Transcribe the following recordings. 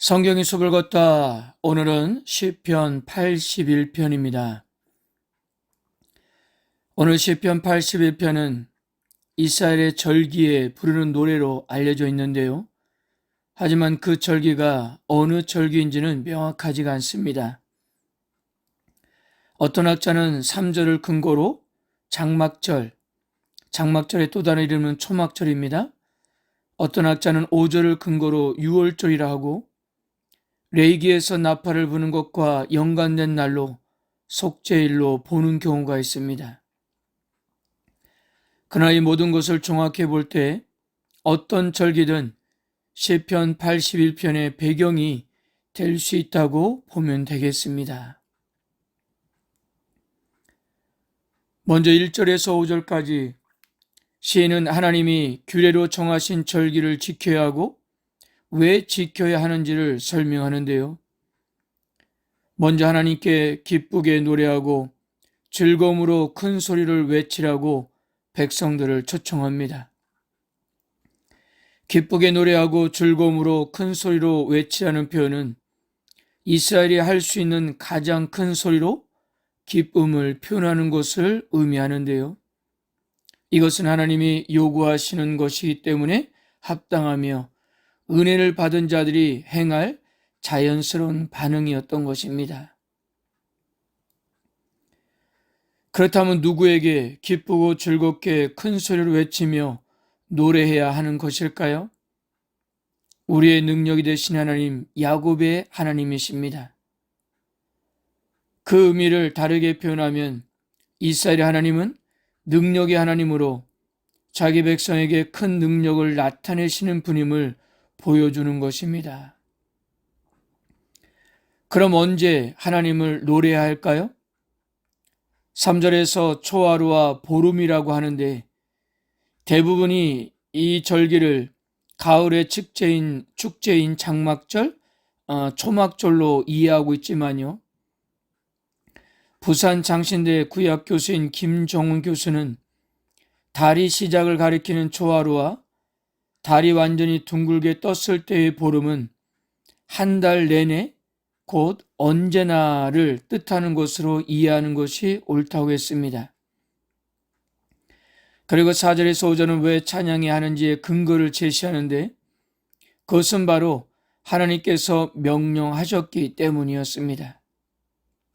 성경의 숲을 걷다. 오늘은 시편 81편입니다. 오늘 시편 81편은 이스라엘의 절기에 부르는 노래로 알려져 있는데요. 하지만 그 절기가 어느 절기인지는 명확하지가 않습니다. 어떤 학자는 3절을 근거로 장막절의 또 다른 이름은 초막절입니다. 어떤 학자는 5절을 근거로 유월절이라 하고 레이기에서 나팔을 부는 것과 연관된 날로 속죄일로 보는 경우가 있습니다. 그러나 이 모든 것을 종합해 볼 때 어떤 절기든 시편 81편의 배경이 될 수 있다고 보면 되겠습니다. 먼저 1절에서 5절까지 시인은 하나님이 규례로 정하신 절기를 지켜야 하고 왜 지켜야 하는지를 설명하는데요. 먼저 하나님께 기쁘게 노래하고 즐거움으로 큰 소리를 외치라고 백성들을 초청합니다. 기쁘게 노래하고 즐거움으로 큰 소리로 외치라는 표현은 이스라엘이 할 수 있는 가장 큰 소리로 기쁨을 표현하는 것을 의미하는데요. 이것은 하나님이 요구하시는 것이기 때문에 합당하며 은혜를 받은 자들이 행할 자연스러운 반응이었던 것입니다. 그렇다면 누구에게 기쁘고 즐겁게 큰 소리로 외치며 노래해야 하는 것일까요? 우리의 능력이 되신 하나님, 야곱의 하나님이십니다. 그 의미를 다르게 표현하면 이스라엘의 하나님은 능력의 하나님으로 자기 백성에게 큰 능력을 나타내시는 분임을 보여주는 것입니다. 그럼 언제 하나님을 노래해야 할까요? 3절에서 초하루와 보름이라고 하는데 대부분이 이 절기를 가을의 축제인 장막절, 초막절로 이해하고 있지만요. 부산 장신대 구약 교수인 김정훈 교수는 달이 시작을 가리키는 초하루와 달이 완전히 둥글게 떴을 때의 보름은 한 달 내내 곧 언제나를 뜻하는 것으로 이해하는 것이 옳다고 했습니다. 그리고 4절에서 5절은 왜 찬양해야 하는지의 근거를 제시하는데 그것은 바로 하나님께서 명령하셨기 때문이었습니다.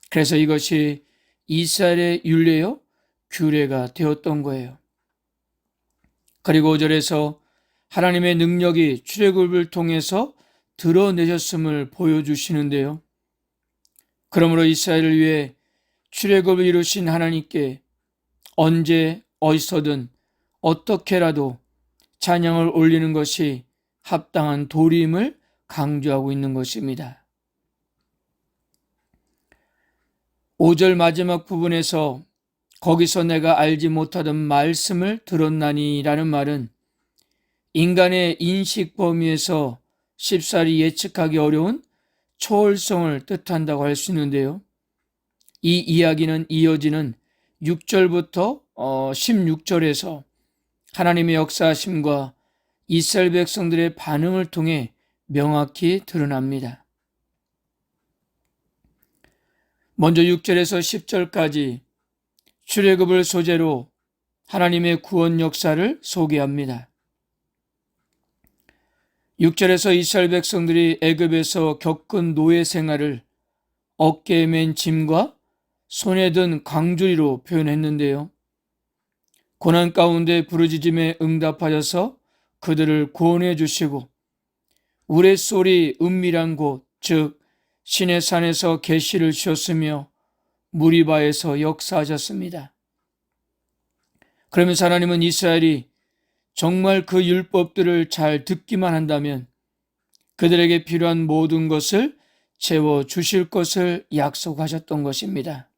그래서 이것이 이스라엘의 율례요 규례가 되었던 거예요. 그리고 5절에서 하나님의 능력이 출애굽을 통해서 드러내셨음을 보여주시는데요. 그러므로 이스라엘을 위해 출애굽을 이루신 하나님께 언제 어디서든 어떻게라도 찬양을 올리는 것이 합당한 도리임을 강조하고 있는 것입니다. 5절 마지막 부분에서 거기서 내가 알지 못하던 말씀을 들었나니 라는 말은 인간의 인식 범위에서 쉽사리 예측하기 어려운 초월성을 뜻한다고 할 수 있는데요. 이 이야기는 이어지는 6절부터 16절에서 하나님의 역사하심과 이스라엘 백성들의 반응을 통해 명확히 드러납니다. 먼저 6절에서 10절까지 출애굽을 소재로 하나님의 구원 역사를 소개합니다. 6절에서 이스라엘 백성들이 애굽에서 겪은 노예 생활을 어깨에 맨 짐과 손에 든 광주리로 표현했는데요. 고난 가운데 부르짖음에 응답하셔서 그들을 구원해 주시고 우레소리 은밀한 곳, 즉 신의 산에서 계시를 주셨으며 무리바에서 역사하셨습니다. 그러면서 하나님은 이스라엘이 정말 그 율법들을 잘 듣기만 한다면 그들에게 필요한 모든 것을 채워주실 것을 약속하셨던 것입니다.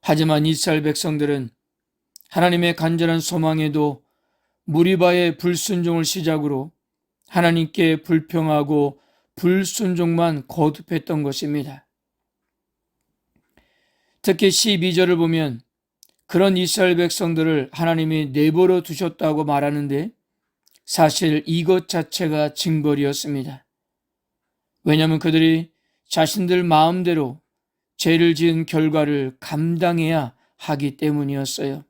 하지만 이스라엘 백성들은 하나님의 간절한 소망에도 무리바의 불순종을 시작으로 하나님께 불평하고 불순종만 거듭했던 것입니다. 특히 12절을 보면 그런 이스라엘 백성들을 하나님이 내버려 두셨다고 말하는데 사실 이것 자체가 징벌이었습니다. 왜냐하면 그들이 자신들 마음대로 죄를 지은 결과를 감당해야 하기 때문이었어요.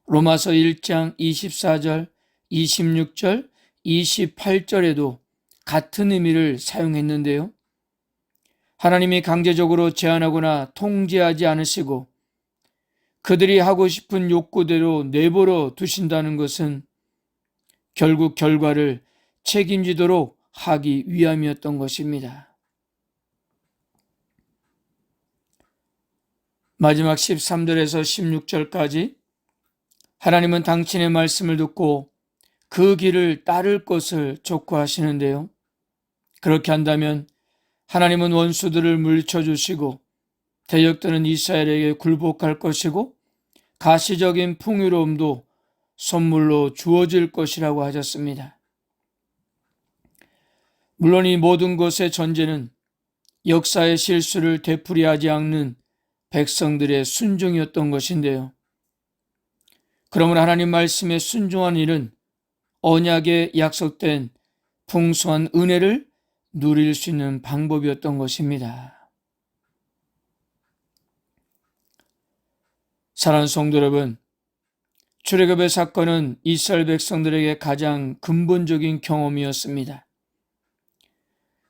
로마서 1장 24절, 26절, 28절에도 같은 의미를 사용했는데요. 하나님이 강제적으로 제한하거나 통제하지 않으시고 그들이 하고 싶은 욕구대로 내버려 두신다는 것은 결국 결과를 책임지도록 하기 위함이었던 것입니다. 마지막 13절에서 16절까지 하나님은 당신의 말씀을 듣고 그 길을 따를 것을 촉구하시는데요. 그렇게 한다면 하나님은 원수들을 물리쳐주시고 대적되는 이스라엘에게 굴복할 것이고 가시적인 풍요로움도 선물로 주어질 것이라고 하셨습니다. 물론 이 모든 것의 전제는 역사의 실수를 되풀이하지 않는 백성들의 순종이었던 것인데요. 그러므로 하나님 말씀에 순종한 일은 언약에 약속된 풍성한 은혜를 누릴 수 있는 방법이었던 것입니다. 사랑하는 성도 여러분, 출애굽의 사건은 이스라엘 백성들에게 가장 근본적인 경험이었습니다.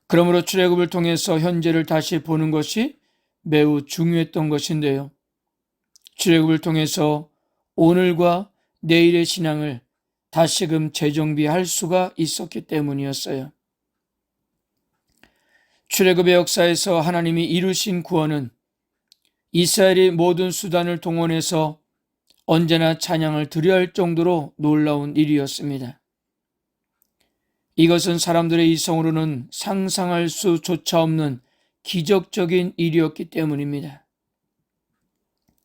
그러므로 출애굽을 통해서 현재를 다시 보는 것이 매우 중요했던 것인데요. 출애굽을 통해서 오늘과 내일의 신앙을 다시금 재정비할 수가 있었기 때문이었어요. 출애굽의 역사에서 하나님이 이루신 구원은 이스라엘이 모든 수단을 동원해서 언제나 찬양을 드려야 할 정도로 놀라운 일이었습니다. 이것은 사람들의 이성으로는 상상할 수조차 없는 기적적인 일이었기 때문입니다.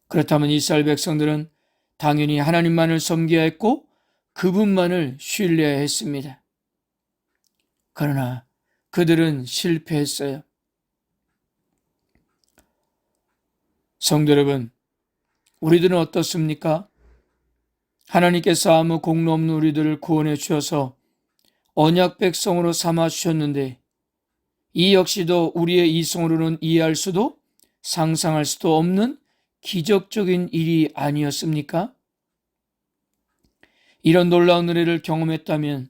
그렇다면 이스라엘 백성들은 당연히 하나님만을 섬겨야 했고 그분만을 신뢰해야 했습니다. 그러나 그들은 실패했어요. 성도 여러분, 우리들은 어떻습니까? 하나님께서 아무 공로 없는 우리들을 구원해 주셔서 언약 백성으로 삼아 주셨는데 이 역시도 우리의 이성으로는 이해할 수도 상상할 수도 없는 기적적인 일이 아니었습니까? 이런 놀라운 은혜를 경험했다면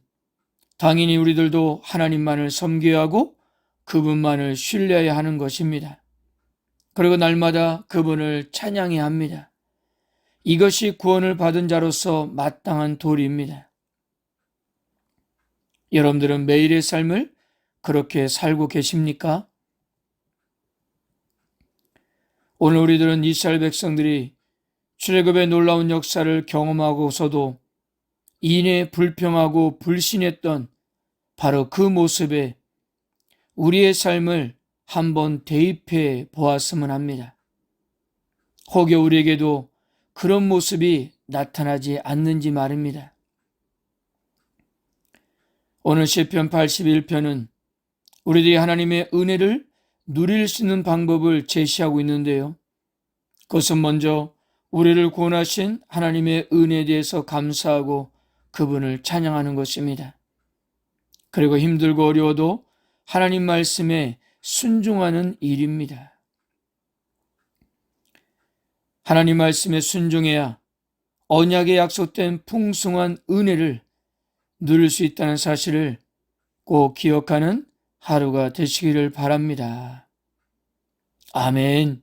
당연히 우리들도 하나님만을 섬겨야 하고 그분만을 신뢰해야 하는 것입니다. 그리고 날마다 그분을 찬양해야 합니다. 이것이 구원을 받은 자로서 마땅한 도리입니다. 여러분들은 매일의 삶을 그렇게 살고 계십니까? 오늘 우리들은 이스라엘 백성들이 출애굽의 놀라운 역사를 경험하고서도 인해 불평하고 불신했던 바로 그 모습에 우리의 삶을 한번 대입해 보았으면 합니다. 혹여 우리에게도 그런 모습이 나타나지 않는지 말입니다. 오늘 시편 81편은 우리들이 하나님의 은혜를 누릴 수 있는 방법을 제시하고 있는데요. 그것은 먼저 우리를 구원하신 하나님의 은혜에 대해서 감사하고 그분을 찬양하는 것입니다. 그리고 힘들고 어려워도 하나님 말씀에 순종하는 일입니다. 하나님 말씀에 순종해야 언약에 약속된 풍성한 은혜를 누릴 수 있다는 사실을 꼭 기억하는 하루가 되시기를 바랍니다. 아멘.